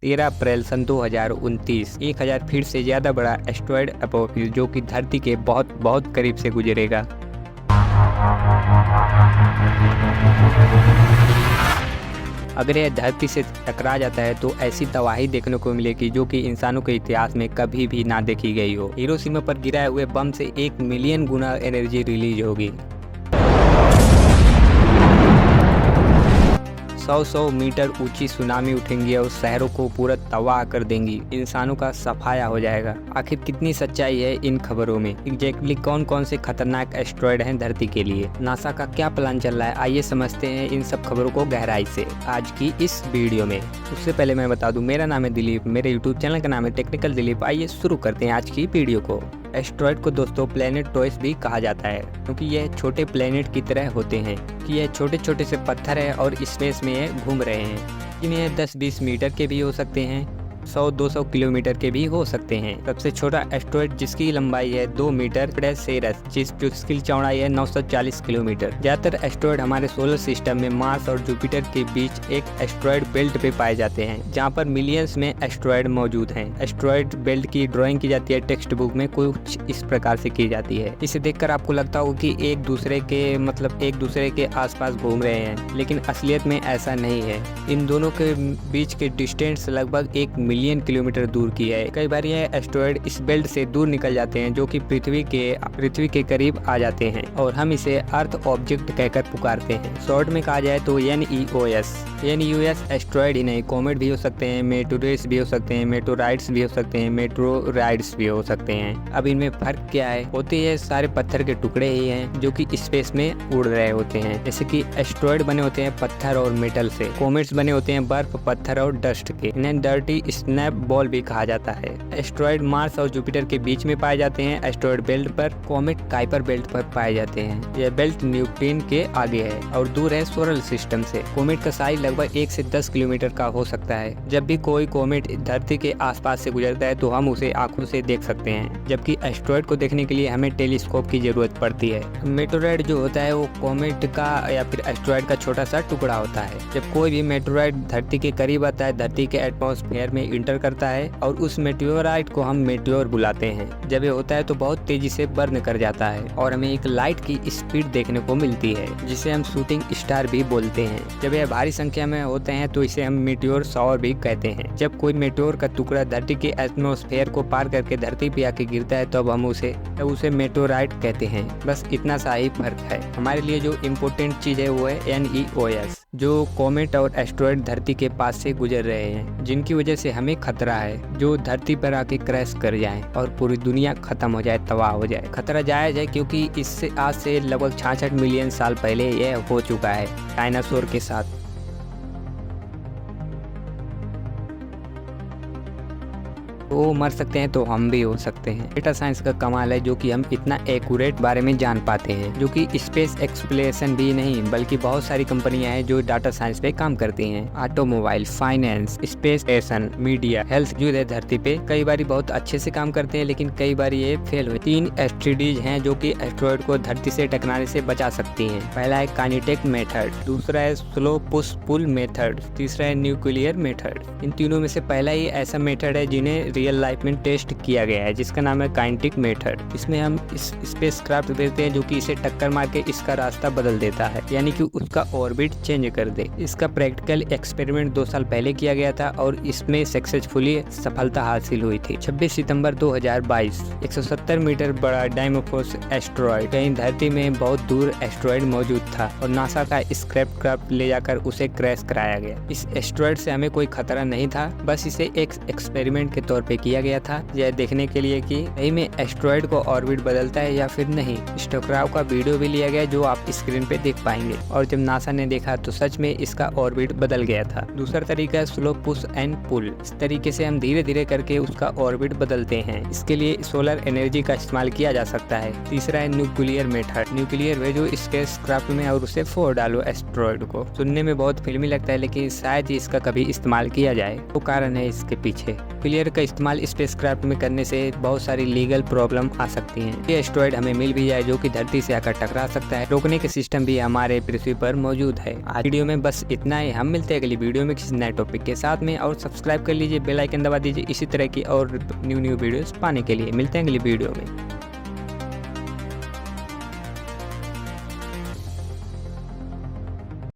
13 अप्रैल सन 2029 1000 feet से ज़्यादा बड़ा एस्टेरॉयड अपोफिस जो कि धरती के बहुत बहुत करीब से गुजरेगा। अगर यह धरती से टकरा जाता है तो ऐसी तबाही देखने को मिलेगी जो कि इंसानों के इतिहास में कभी भी ना देखी गई हो। हिरोशिमा पर गिराए हुए बम से 1 मिलियन गुना एनर्जी रिलीज होगी। 100 मीटर ऊंची सुनामी उठेंगी और शहरों को पूरा तबाह कर देंगी। इंसानों का सफाया हो जाएगा। आखिर कितनी सच्चाई है इन खबरों में? एग्जैक्टली कौन कौन से खतरनाक एस्टेरॉयड हैं धरती के लिए? नासा का क्या प्लान चल रहा है? आइए समझते हैं इन सब खबरों को गहराई से आज की इस वीडियो में। उससे पहले मैं बता दूं, मेरा नाम है दिलीप, मेरे यूट्यूब चैनल का नाम है टेक्निकल दिलीप। आइए शुरू करते हैं आज की वीडियो को। एस्टेरॉयड को दोस्तों प्लेनेट टॉयज भी कहा जाता है क्योंकि यह छोटे प्लेनेट की तरह होते हैं कि यह छोटे छोटे से पत्थर है और स्पेस में ये घूम रहे हैं। इन्हें 10-20 मीटर के भी हो सकते हैं, 100-200 किलोमीटर के भी हो सकते हैं। सबसे छोटा एस्टेरॉयड जिसकी लंबाई है 2 मीटर सेरस, जिसकी चौड़ाई है 940 किलोमीटर। ज्यादातर एस्टेरॉयड हमारे सोलर सिस्टम में मार्स और जुपिटर के बीच एक एस्टेरॉयड बेल्ट पे पाए जाते हैं जहाँ पर मिलियंस में एस्टेरॉयड मौजूद हैं। एस्टेरॉयड बेल्ट की ड्राइंग की जाती है टेक्स्ट बुक में, कुछ इस प्रकार से की जाती है। इसे देखकर आपको लगता होगा कि एक दूसरे के आसपास घूम रहे हैं, लेकिन असलियत में ऐसा नहीं है। इन दोनों के बीच के डिस्टेंस लगभग 1 मिलियन किलोमीटर दूर की है। कई बार यह एस्टेरॉयड इस बेल्ट से दूर निकल जाते हैं जो कि पृथ्वी के करीब आ जाते हैं और हम इसे अर्थ ऑब्जेक्ट कहकर पुकारते हैं। शॉर्ट में कहा जाए तो NEOS एस्टेरॉयड ही नहीं, कॉमेट भी हो सकते हैं, मेटोरेट्स भी हो सकते हैं, मेटोराइट्स भी हो सकते हैं, मेटोराइड्स भी हो सकते हैं। अब इनमें फर्क क्या है? होते ये सारे पत्थर के टुकड़े ही हैं जो कि स्पेस में उड़ रहे होते हैं। जैसे कि एस्टेरॉयड बने होते हैं पत्थर और मेटल से, कॉमेट्स बने होते हैं बर्फ, पत्थर और डस्ट के। इन्हें डर्टी स्नैप बॉल भी कहा जाता है। एस्टेरॉयड मार्स और जुपिटर के बीच में पाए जाते हैं। एस्टेरॉयड बेल्ट पर कॉमेट काइपर बेल्ट पर पाए जाते हैं। यह बेल्ट न्यूटन के आगे है और दूर है सोलर सिस्टम से। कॉमेट का साइज लगभग 1 से 10 किलोमीटर का हो सकता है। जब भी कोई कॉमेट धरती के आसपास से गुजरता है तो हम उसे आंखों से देख सकते हैं, जबकि एस्टेरॉयड को देखने के लिए हमें टेलीस्कोप की जरूरत पड़ती है। मेटोरॉयड जो होता है वो कॉमेट का या फिर एस्टेरॉयड का छोटा सा टुकड़ा होता है। जब कोई भी मेटोरॉयड धरती के करीब आता है, धरती के एटमॉस्फेयर में इंटर करता है और उस मेटियोराइट को हम मेटियोर बुलाते हैं। जब ये होता है तो बहुत तेजी से बर्न कर जाता है और हमें एक लाइट की स्पीड देखने को मिलती है जिसे हम शूटिंग स्टार भी बोलते हैं। जब यह भारी संख्या में होते हैं तो इसे हम मेटियोर शॉवर भी कहते हैं। जब कोई मेटियोर का टुकड़ा धरती के एटमॉस्फेयर को पार करके धरती पे आके गिरता है तब हम उसे मेटोराइट कहते हैं। बस इतना सा ही फर्क है। हमारे लिए जो इम्पोर्टेंट चीज है वो है NEOS, जो कॉमेट और एस्टेरॉयड धरती के पास से गुजर रहे हैं, जिनकी वजह से हमें खतरा है जो धरती पर आके क्रैश कर जाए और पूरी दुनिया खत्म हो जाए, तबाह हो जाए। खतरा जायज है क्योंकि इससे आज से लगभग 66 मिलियन साल पहले यह हो चुका है डायनासोर के साथ। वो मर सकते हैं तो हम भी हो सकते हैं। डेटा साइंस का कमाल है जो कि हम इतना एक्यूरेट बारे में जान पाते हैं, जो कि स्पेस एक्सप्लोरेशन भी नहीं बल्कि बहुत सारी कंपनियां हैं जो डाटा साइंस पे काम करती हैं। Automobile, finance, space station, media, health जो है धरती पे कई बार बहुत अच्छे से काम करते हैं, लेकिन कई बार ये फेल हुए। 3 एस्टेरॉयड हैं जो कि एस्टेरॉयड को धरती से टकराने से बचा सकती हैं। पहला है काइनेटिक मेथड, दूसरा है स्लो पुश पुल मेथड, तीसरा है न्यूक्लियर मेथड। इन तीनों में से पहला ही ऐसा मेथड है जिन्हें रियल लाइफ में टेस्ट किया गया है, जिसका नाम है काइनेटिक मेथड। इसमें हम इस स्पेसक्राफ्ट देते हैं जो कि इसे टक्कर मार के इसका रास्ता बदल देता है, यानी कि उसका ऑर्बिट चेंज कर दे। इसका प्रैक्टिकल एक्सपेरिमेंट 2 साल पहले किया गया था और इसमें सक्सेसफुली सफलता हासिल हुई थी। 26 सितंबर 2022 170 मीटर बड़ा डाइमोफोस एस्टेरॉयड कहीं धरती में बहुत दूर एस्टेरॉयड मौजूद था और नासा का स्पेसक्राफ्ट ले जाकर उसे क्रैश कराया गया। इस एस्टेरॉयड से हमें कोई खतरा नहीं था, बस इसे एक एक्सपेरिमेंट के तौर पे किया गया था, यह देखने के लिए कि सही में एस्टेरॉयड को ऑर्बिट बदलता है या फिर नहीं। इस टकराव का वीडियो भी लिया गया जो आप स्क्रीन पे देख पाएंगे और जब नासा ने देखा तो सच में इसका ऑर्बिट बदल गया था। दूसरा तरीका है स्लो पुश एंड पुल। इस तरीके से हम धीरे धीरे करके उसका ऑर्बिट बदलते हैं। इसके लिए सोलर एनर्जी का इस्तेमाल किया जा सकता है। तीसरा है न्यूक्लियर मेथड। न्यूक्लियर भेजो स्पेसक्राफ्ट में और उसे फोड़ डालो एस्टेरॉयड को। सुनने में बहुत फिल्मी लगता है, लेकिन शायद ही इसका कभी इस्तेमाल किया जाए। तो कारण है इसके पीछे। न्यूक्लियर का इस्तेमाल स्पेसक्राफ्ट में करने से बहुत सारी लीगल प्रॉब्लम आ सकती हैं। ये एस्ट्रॉयड हमें मिल भी जाए जो कि धरती से आकर टकरा सकता है, रोकने के सिस्टम भी हमारे पृथ्वी पर मौजूद है। आज वीडियो में बस इतना ही। हम मिलते हैं अगली वीडियो में किसी नए टॉपिक के साथ में, और सब्सक्राइब कर लीजिए, बेल आइकन दबा दीजिए इसी तरह की और न्यू वीडियोस पाने के लिए। मिलते हैं अगली वीडियो में।